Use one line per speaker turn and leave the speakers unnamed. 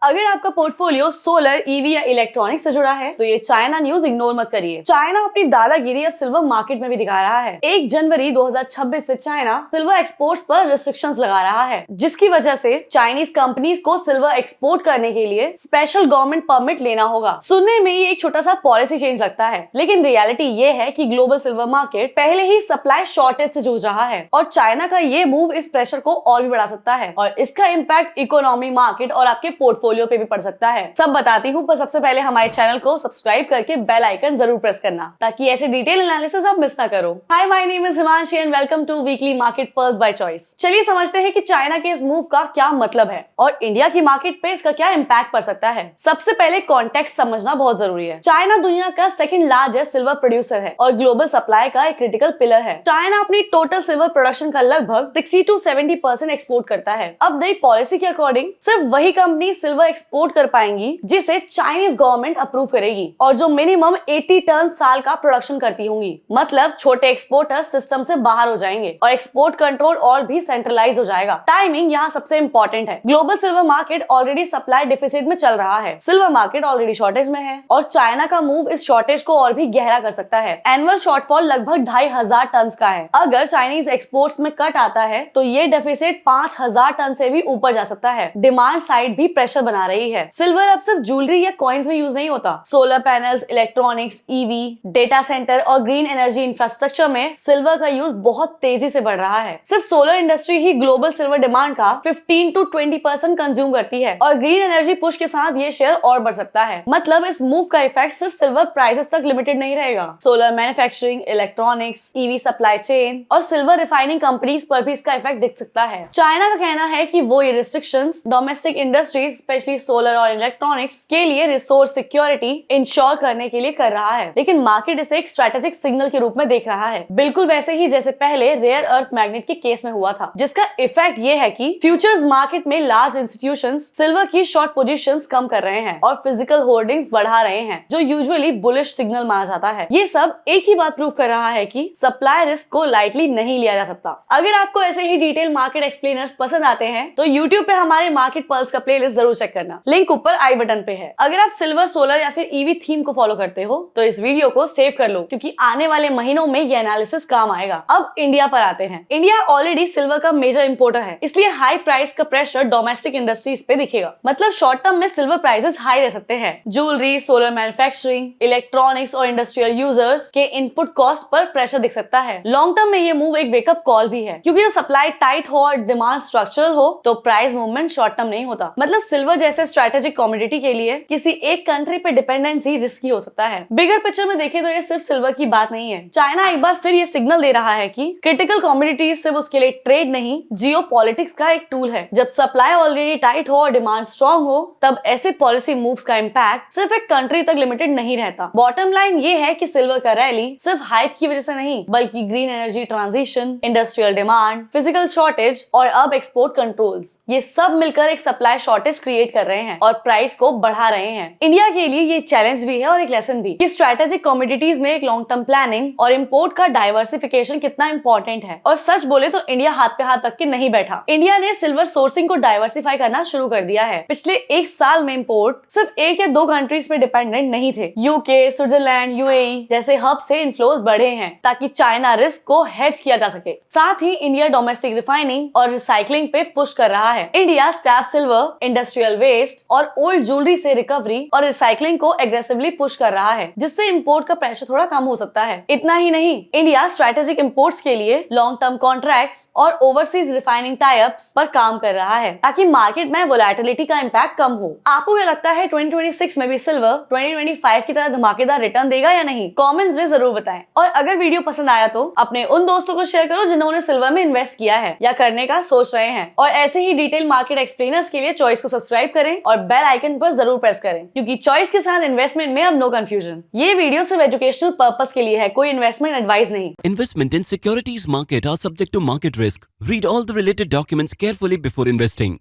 अगर आपका portfolio solar, EV या इलेक्ट्रॉनिक्स से जुड़ा है तो ये चाइना न्यूज इग्नोर मत करिए। चाइना अपनी दादागिरी अब सिल्वर मार्केट में भी दिखा रहा है। 1 जनवरी 2026 से चाइना सिल्वर एक्सपोर्ट्स पर रिस्ट्रिक्शंस लगा रहा है, जिसकी वजह से चाइनीज कंपनीज को सिल्वर एक्सपोर्ट करने के लिए स्पेशल गवर्नमेंट परमिट लेना होगा। सुनने में ये एक छोटा सा पॉलिसी चेंज लगता है, लेकिन रियलिटी ये है कि ग्लोबल सिल्वर मार्केट पहले ही सप्लाई शॉर्टेज से जूझ रहा है और चाइना का ये मूव इस प्रेशर को और भी बढ़ा सकता है और इसका इम्पैक्ट इकोनॉमी, मार्केट और आपके पोर्टफोलियो पे भी पड़ सकता है। सब बताती हूँ, पर सबसे पहले हमारे चैनल को सब्सक्राइब करके बेल आइकन जरूर प्रेस करना ताकि ऐसे डिटेल एनालिसिस आप मिस ना करो। Hi, my name is Himanshi and welcome to weekly market purse by choice. चलिए समझते हैं कि चाइना के इस मूव का क्या मतलब है और इंडिया की मार्केट पे इसका क्या इम्पैक्ट पड़ सकता है। सबसे पहले कॉन्टेक्स्ट समझना बहुत जरूरी है। चाइना दुनिया का सेकंड लार्जेस्ट सिल्वर प्रोड्यूसर है और ग्लोबल सप्लाई का एक क्रिटिकल पिलर है। चाइना अपनी टोटल सिल्वर प्रोडक्शन का लगभग 60 to 70% एक्सपोर्ट करता है। अब नई पॉलिसी के अकॉर्डिंग सिर्फ वही कंपनी सिल्वर एक्सपोर्ट कर पाएंगी जिसे चाइनीज गवर्नमेंट अप्रूव करेगी और जो मिनिमम 80 टन साल का प्रोडक्शन करती होंगी। मतलब छोटे एक्सपोर्टर्स सिस्टम से बाहर हो जाएंगे और एक्सपोर्ट कंट्रोल और भी सेंट्रलाइज हो जाएगा। टाइमिंग यहाँ सबसे इंपॉर्टेंट है। Global silver market already supply deficit में चल रहा है। सिल्वर मार्केट ऑलरेडी शॉर्टेज में है और चाइना का मूव इस शॉर्टेज को और भी गहरा कर सकता है। एनुअल शॉर्टफॉल लगभग 2500 टन का है। अगर चाइनीज एक्सपोर्ट्स में कट आता है तो ये डेफिसिट 5000 टन से भी ऊपर जा सकता है। डिमांड साइड भी प्रेशर बना रही है। सिल्वर अब सिर्फ ज्वेलरी या कॉइन्स में यूज नहीं होता। Solar panels, electronics, EV, data centre और ग्रीन एनर्जी इंफ्रास्ट्रक्चर में सिल्वर का यूज बहुत तेजी से बढ़ रहा है। सिर्फ सोलर इंडस्ट्री ही ग्लोबल सिल्वर डिमांड का 15 to 20% कंज्यूम करती है और ग्रीन एनर्जी पुश के साथ ये शेयर और बढ़ सकता है। मतलब इस मूव का इफेक्ट सिर्फ सिल्वर प्राइसेस तक लिमिटेड नहीं रहेगा। Solar manufacturing, electronics, EV supply chain और सिल्वर रिफाइनिंग कंपनीज पर भी इसका इफेक्ट दिख सकता है। चाइना का कहना है कि वो ये restrictions domestic industries specially solar और इलेक्ट्रॉनिक्स के लिए रिसोर्स सिक्योरिटी इंश्योर करने के लिए कर रहा है, लेकिन मार्केट इसे एक स्ट्रेटेजिक सिग्नल के रूप में देख रहा है। बिल्कुल वैसे ही जैसे पहले रेयर अर्थ मैग्नेट के केस में हुआ था, जिसका इफेक्ट ये है कि फ्यूचर्स मार्केट में लार्ज इंस्टीट्यूशंस सिल्वर की शॉर्ट पोजीशंस कम कर रहे हैं और फिजिकल होल्डिंग्स बढ़ा रहे हैं, जो यूजुअली बुलिश सिग्नल माना जाता है। ये सब एक ही बात प्रूव कर रहा है कि सप्लाई रिस्क को लाइटली नहीं लिया जा सकता। अगर आपको ऐसे ही डिटेल मार्केट एक्सप्लेनर्स पसंद आते हैं तो YouTube पे हमारे मार्केट पल्स का प्लेलिस्ट जरूर चेक करना। लिंक ऊपर आई बटन पे है। अगर आप सिल्वर, सोलर या फिर ईवी थीम को फॉलो करते हो तो इस वीडियो को सेव कर लो, क्योंकि आने वाले महीनों में ये एनालिसिस काम आएगा। अब इंडिया पर आते हैं। इंडिया ऑलरेडी सिल्वर का मेजर इंपोर्टर है, इसलिए हाई प्राइस का प्रेशर डोमेस्टिक इंडस्ट्रीज पे दिखेगा। मतलब शॉर्ट टर्म में सिल्वर प्राइसेस हाई रह सकते हैं। ज्वेलरी, सोलर मैन्युफैक्चरिंग, इलेक्ट्रॉनिक्स और इंडस्ट्रियल यूजर्स के इनपुट कॉस्ट पर प्रेशर दिख सकता है। लॉन्ग टर्म में ये मूव एक वेकअप कॉल भी है, क्योंकि जब सप्लाई टाइट हो और डिमांड स्ट्रक्चरल हो तो प्राइस मूवमेंट शॉर्ट टर्म नहीं होता। मतलब सिल्वर जैसे स्ट्रेटेजिक कमोडिटी के लिए किसी एक कंट्री पे डिपेंडेंसी रिस्की हो सकता है। बिगर पिक्चर में देखें तो ये सिर्फ सिल्वर की बात नहीं है। चाइना एक बार फिर ये सिग्नल दे रहा है कि क्रिटिकल कमोडिटीज सिर्फ उसके लिए ट्रेड नहीं, जियोपॉलिटिक्स का एक टूल है। जब सप्लाई ऑलरेडी टाइट हो और डिमांड स्ट्रॉन्ग हो तब ऐसे पॉलिसी मूव्स का इम्पैक्ट सिर्फ एक कंट्री तक लिमिटेड नहीं रहता। बॉटम लाइन ये है कि सिल्वर का रैली सिर्फ हाइप की वजह से नहीं, बल्कि green energy transition, industrial demand, physical shortage और अब एक्सपोर्ट कंट्रोल्स, ये सब मिलकर एक सप्लाई शॉर्टेज क्रिएट कर रहे हैं और प्राइस को बढ़ा रहे हैं। इंडिया के लिए ये चैलेंज भी है और एक लेसन भी कि स्ट्रेटेजिक कमोडिटीज में एक लॉन्ग टर्म प्लानिंग और इंपोर्ट का डाइवर्सिफिकेशन कितना इंपॉर्टेंट है। और सच बोले तो इंडिया हाथ पे हाथ रख के नहीं बैठा। इंडिया ने सिल्वर सोर्सिंग को डाइवर्सिफाई करना शुरू कर दिया है। पिछले 1 साल में इंपोर्ट सिर्फ 1 या 2 कंट्रीज पे डिपेंडेंट नहीं थे। यूके, स्विट्जरलैंड, यूएई जैसे हब से इन्फ्लोज बढ़े हैं ताकि चाइना रिस्क को हेज किया जा सके। साथ ही इंडिया डोमेस्टिक रिफाइनिंग और रिसाइकलिंग पे पुश कर रहा है। India scrap silver, industrial waste और ओल्ड ज्वेलरी से रिकवरी और रिसाइकलिंग को एग्रेसिवली पुश कर रहा है, जिससे इंपोर्ट का प्रेशर थोड़ा कम हो सकता है। इतना ही नहीं, इंडिया स्ट्रेटेजिक इंपोर्ट्स के लिए लॉन्ग टर्म कॉन्ट्रैक्ट्स और ओवरसीज रिफाइनिंग टाई-अप्स पर काम कर रहा है ताकि मार्केट में वोलेटिलिटी का इम्पैक्ट कम हो। आपको क्या लगता है 2026 में भी सिल्वर 2025 की तरह धमाकेदार रिटर्न देगा या नहीं? कमेंट्स में जरूर बताएं। और अगर वीडियो पसंद आया तो अपने उन दोस्तों को शेयर करो जिन्होंने सिल्वर में इन्वेस्ट किया है या करने का सोच रहे हैं। और ऐसे ही डिटेल मार्केट एक्सप्लेनर्स के लिए चॉइस को सब्सक्राइब करें और बेल आइकन पर जरूर प्रेस करें, क्योंकि चॉइस के साथ इन्वेस्टमेंट में अब नो कंफ्यूजन। ये वीडियो सिर्फ एजुकेशनल पर्पस के लिए है, कोई इन्वेस्टमेंट एडवाइस नहीं।
Investment in securities market are subject to market risk. Read all the related documents carefully before investing.